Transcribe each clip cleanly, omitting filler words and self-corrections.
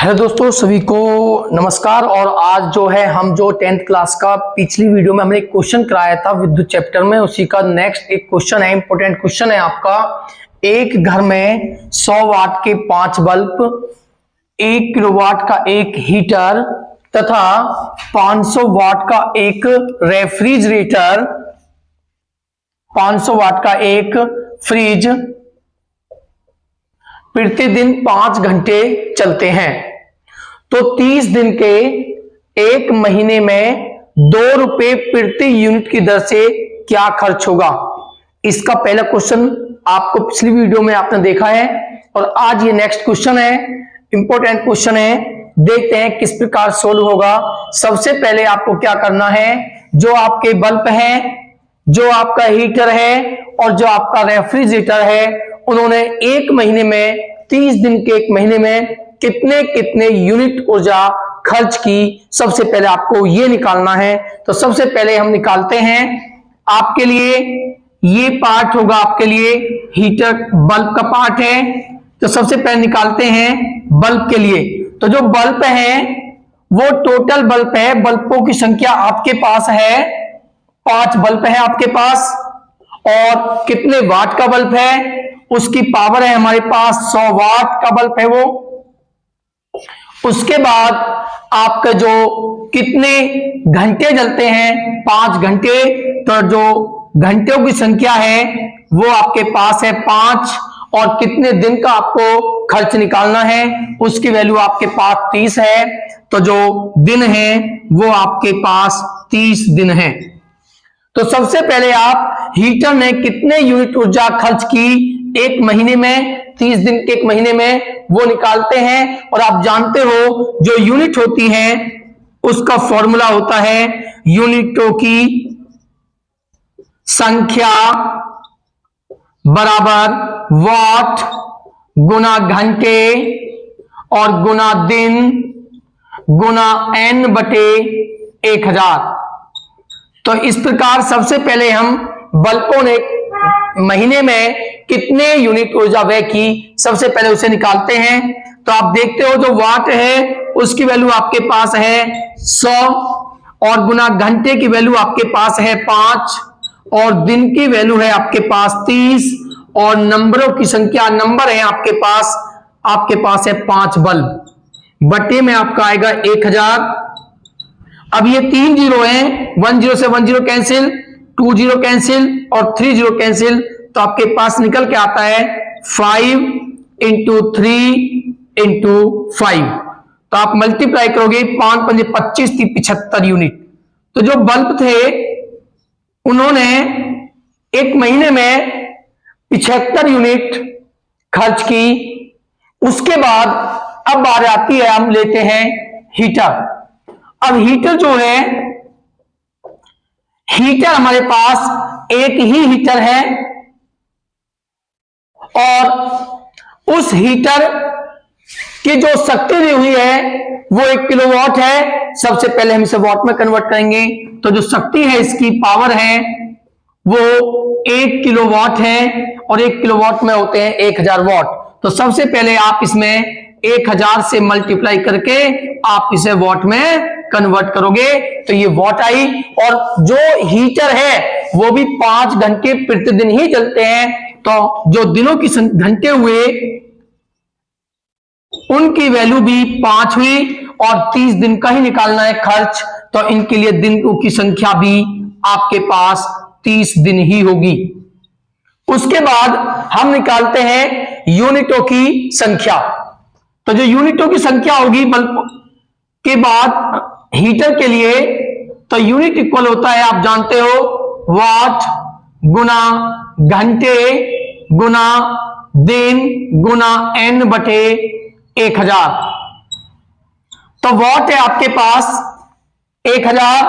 Hello दोस्तों, सभी को नमस्कार। और आज जो है हम जो 10th क्लास का पिछली वीडियो में हमने एक क्वेश्चन कराया था विद्युत चैप्टर में, उसी का नेक्स्ट एक क्वेश्चन है, इंपॉर्टेंट क्वेश्चन है आपका। एक घर में 100 वाट के 5 बल्ब, 1 किलोवाट का एक हीटर तथा 500 वाट का एक रेफ्रिजरेटर, 500 वाट का एक फ्रिज प्रतिदिन 5 घंटे चलते हैं, तो 30 दिन के एक महीने में 2 रुपए प्रति यूनिट की दर से क्या खर्च होगा। इसका पहला क्वेश्चन आपको पिछली वीडियो में आपने देखा है और आज ये नेक्स्ट क्वेश्चन है, इंपॉर्टेंट क्वेश्चन है। देखते हैं किस प्रकार सोल्व होगा। सबसे पहले आपको क्या करना है, जो आपके बल्ब है, जो आपका हीटर है और जो आपका रेफ्रिजरेटर है, उन्होंने एक महीने में 30 दिन के एक महीने में कितने कितने यूनिट ऊर्जा खर्च की, सबसे पहले आपको ये निकालना है। तो सबसे पहले हम निकालते हैं, आपके लिए ये पार्ट होगा, आपके लिए हीटर बल्ब का पार्ट है। तो सबसे पहले निकालते हैं बल्ब के लिए। तो जो बल्ब है वो टोटल बल्ब है, बल्बों की संख्या आपके पास है 5 बल्ब है आपके पास। और कितने वाट का बल्ब है, उसकी पावर है हमारे पास 100 वाट का बल्ब है वो। उसके बाद आपका जो कितने घंटे जलते हैं, 5 घंटे, तो जो घंटों की संख्या है वो आपके पास है 5। और कितने दिन का आपको खर्च निकालना है, उसकी वैल्यू आपके पास 30 है। तो जो दिन है वो आपके पास 30 दिन है। तो सबसे पहले आप हीटर ने कितने यूनिट ऊर्जा खर्च की एक महीने में, 30 दिन के एक महीने में, वो निकालते हैं। और आप जानते हो जो यूनिट होती है उसका फॉर्मूला होता है यूनिटों की संख्या बराबर वाट गुना घंटे और गुना दिन गुना n बटे 1000। तो इस प्रकार सबसे पहले हम बल्बों ने महीने में कितने यूनिट ऊर्जा व्यय की, सबसे पहले उसे निकालते हैं। तो आप देखते हो जो वाट है उसकी वैल्यू आपके पास है 100 और गुना घंटे की वैल्यू आपके पास है 5 और दिन की वैल्यू है आपके पास 30 और नंबरों की संख्या, नंबर है आपके पास है 5 बल्ब, बटे में आपका आएगा 1000। अब ये 3 जीरो हैं, 1 जीरो से 1 जीरो कैंसिल, 2 जीरो कैंसिल और 3 जीरो कैंसिल, तो आपके पास निकल के आता है 5 इंटू 3 इंटू 5। तो आप मल्टीप्लाई करोगे, 5 पंजे 25 थी 75 यूनिट। तो जो बल्ब थे उन्होंने एक महीने में 75 यूनिट खर्च की। उसके बाद अब बात आती है, हम लेते हैं हीटर। अब हीटर जो है, हीटर हमारे पास एक ही हीटर है और उस हीटर की जो शक्ति दी हुई है वो 1 किलोवाट है। सबसे पहले हम इसे वाट में कन्वर्ट करेंगे। तो जो शक्ति है, इसकी पावर है वो 1 किलोवाट है और 1 किलोवाट में होते हैं 1000 वाट। तो सबसे पहले आप इसमें 1000 से मल्टीप्लाई करके आप इसे वाट में कन्वर्ट करोगे, तो ये वाट आई। और जो हीटर है वो भी 5 घंटे प्रतिदिन ही चलते हैं, तो जो दिनों की घंटे हुए उनकी वैल्यू भी 5 हुई और 30 दिन का ही निकालना है खर्च, तो इनके लिए दिनों की संख्या भी आपके पास 30 दिन ही होगी। उसके बाद हम निकालते हैं यूनिटों की संख्या। तो जो यूनिटों की संख्या होगी बल्ब के बाद हीटर के लिए, तो यूनिट इक्वल होता है, आप जानते हो, वाट गुना घंटे गुना दिन गुना n बटे 1000। तो वाट है आपके पास 1000,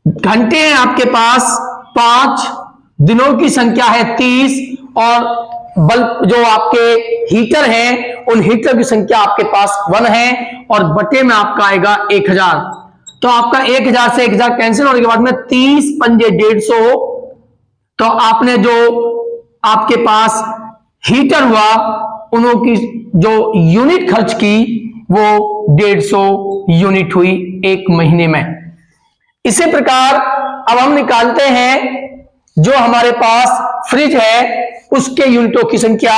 घंटे हैं आपके पास 5, दिनों की संख्या है 30 और बल्ब जो आपके हीटर हैं उन हीटर की संख्या आपके पास 1 है और बटे में आपका आएगा 1000। तो आपका 1000 से 1000 कैंसिल होने के बाद में 30 पंजे 150। तो आपने जो आपके पास हीटर हुआ उनकी जो यूनिट खर्च की वो 150 यूनिट हुई एक महीने में। इसी प्रकार अब हम निकालते हैं जो हमारे पास फ्रिज है उसके यूनिटों की संख्या।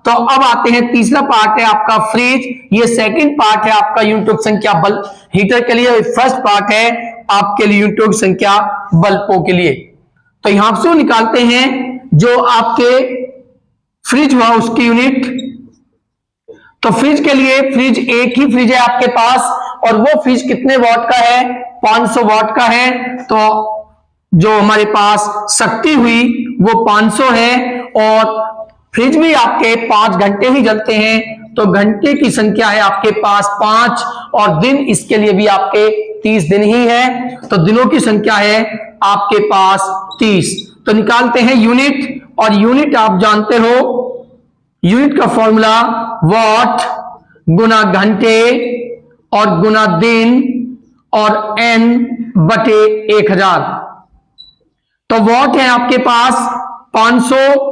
तो अब आते हैं, तीसरा पार्ट है आपका फ्रिज, ये सेकंड पार्ट है आपका यूनिटों की संख्या बल्ब हीटर के लिए, फर्स्ट पार्ट है आपके लिए यूनिटों की संख्या बल्बों के लिए। तो यहां से निकालते हैं जो आपके फ्रिज हुआ उसकी यूनिट। तो फ्रिज के लिए, फ्रिज एक ही फ्रिज है आपके पास और वो फ्रिज कितने वॉट का है, 500 वॉट का है। तो जो हमारे पास शक्ति हुई वो 500 है और फ्रिज भी आपके 5 घंटे ही जलते हैं, तो घंटे की संख्या है आपके पास 5 और दिन इसके लिए भी आपके 30 दिन ही है, तो दिनों की संख्या है आपके पास 30। तो निकालते हैं यूनिट, और यूनिट आप जानते हो, यूनिट का फॉर्मूला वॉट गुना घंटे और गुना दिन और n बटे 1000। तो वॉट है आपके पास 500,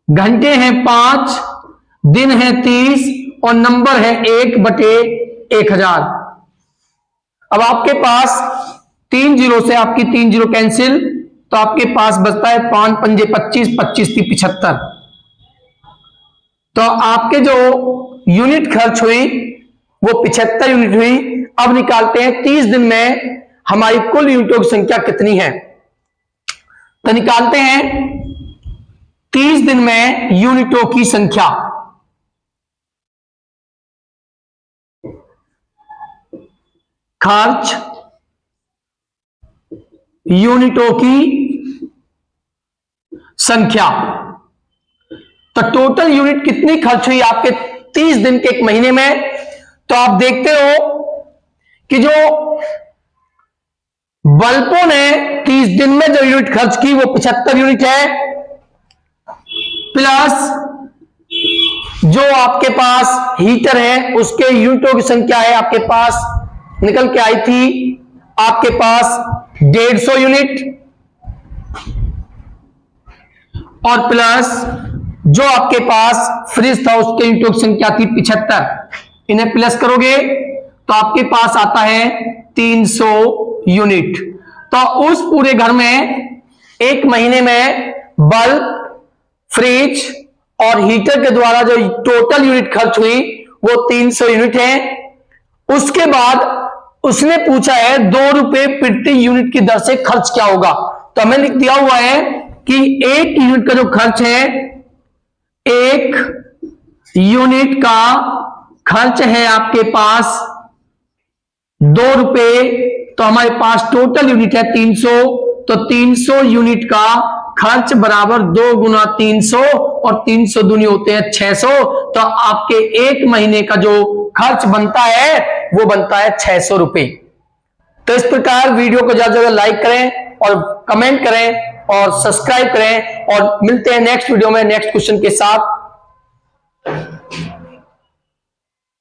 घंटे हैं 5, दिन है 30 और नंबर है 1 बटे 1000। अब आपके पास 3 जीरो से आपकी 3 जीरो कैंसिल, तो आपके पास बचता है 5 पंजे 25, 25 × 75। तो आपके जो यूनिट खर्च हुई वो 75 यूनिट हुई। अब निकालते हैं 30 दिन में हमारी कुल यूनिटों की संख्या कितनी है। तो निकालते हैं 30 दिन में यूनिटों की संख्या। खर्च यूनिटों की संख्या, तो टोटल यूनिट कितनी खर्च हुई आपके 30 दिन के एक महीने में। तो आप देखते हो कि जो बल्बों ने 30 दिन में जो यूनिट खर्च की वो 75 यूनिट है, प्लस जो आपके पास हीटर है उसके यूनिटों की संख्या है आपके पास निकल के आई थी आपके पास 150 यूनिट, और प्लस जो आपके पास फ्रिज था उसके यूनिटों की संख्या थी 75। इन्हें प्लस करोगे तो आपके पास आता है 300 यूनिट। तो उस पूरे घर में एक महीने में बल्ब, फ्रिज और हीटर के द्वारा जो टोटल यूनिट खर्च हुई वो 300 यूनिट है। उसके बाद उसने पूछा है 2 रुपए प्रति यूनिट की दर से खर्च क्या होगा। तो हमें लिख दिया हुआ है कि एक यूनिट का जो खर्च है, एक यूनिट का खर्च है आपके पास 2 रुपए, तो हमारे पास टोटल यूनिट है 300, तो 300 यूनिट का खर्च बराबर 2 गुना 300 और 300 दूनी होते हैं 600। तो आपके एक महीने का जो खर्च बनता है वो बनता है 600 रुपए। तो इस प्रकार वीडियो को ज्यादा से ज्यादा लाइक करें और कमेंट करें और सब्सक्राइब करें, और मिलते हैं नेक्स्ट वीडियो में नेक्स्ट क्वेश्चन के साथ।